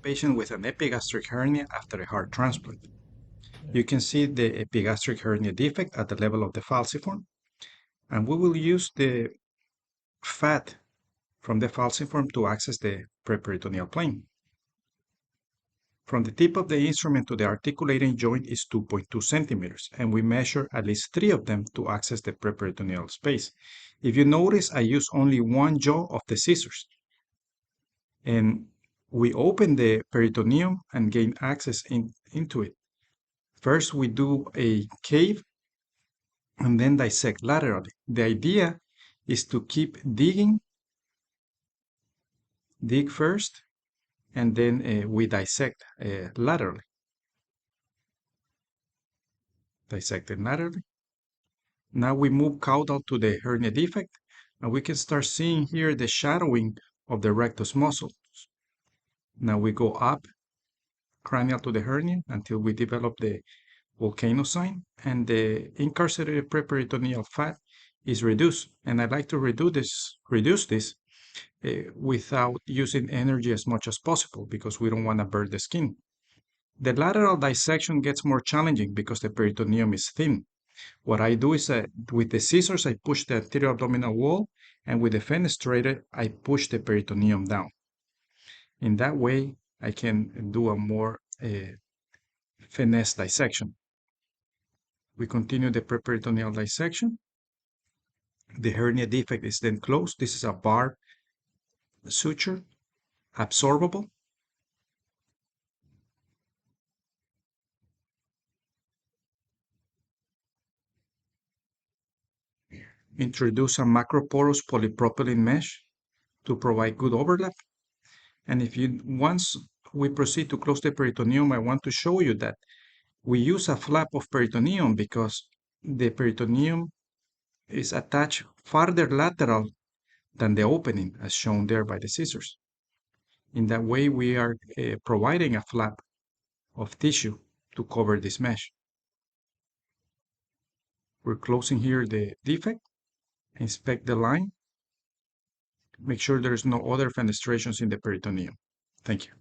patient with an epigastric hernia after a heart transplant. You can see the epigastric hernia defect at the level of the falciform, and we will use the fat from the falciform to access the preperitoneal plane. From the tip of the instrument to the articulating joint is 2.2 centimeters, and we measure at least 3 of them to access the preperitoneal space. If you notice, I use only one jaw of the scissors. And we open the peritoneum and gain access into it. First, we do a cave and then dissect laterally. The idea is to keep digging, dig first, and then we dissect laterally. Dissected laterally. Now we move caudal to the hernia defect, and we can start seeing here the shadowing of the rectus muscles. Now we go up cranial to the hernia until we develop the volcano sign, and the incarcerated preperitoneal fat is reduced. And I like to reduce this without using energy as much as possible because we don't want to burn the skin. The lateral dissection gets more challenging because the peritoneum is thin. What I do is with the scissors, I push the anterior abdominal wall, and with the fenestrator, I push the peritoneum down. In that way, I can do a more finesse dissection. We continue the preperitoneal dissection. The hernia defect is then closed. This is a barb suture, absorbable. Introduce a macroporous polypropylene mesh to provide good overlap. And once we proceed to close the peritoneum, I want to show you that we use a flap of peritoneum because the peritoneum is attached farther lateral than the opening, as shown there by the scissors. In that way, we are providing a flap of tissue to cover this mesh. We're closing here the defect. Inspect the line. Make sure there's no other fenestrations in the peritoneum. Thank you.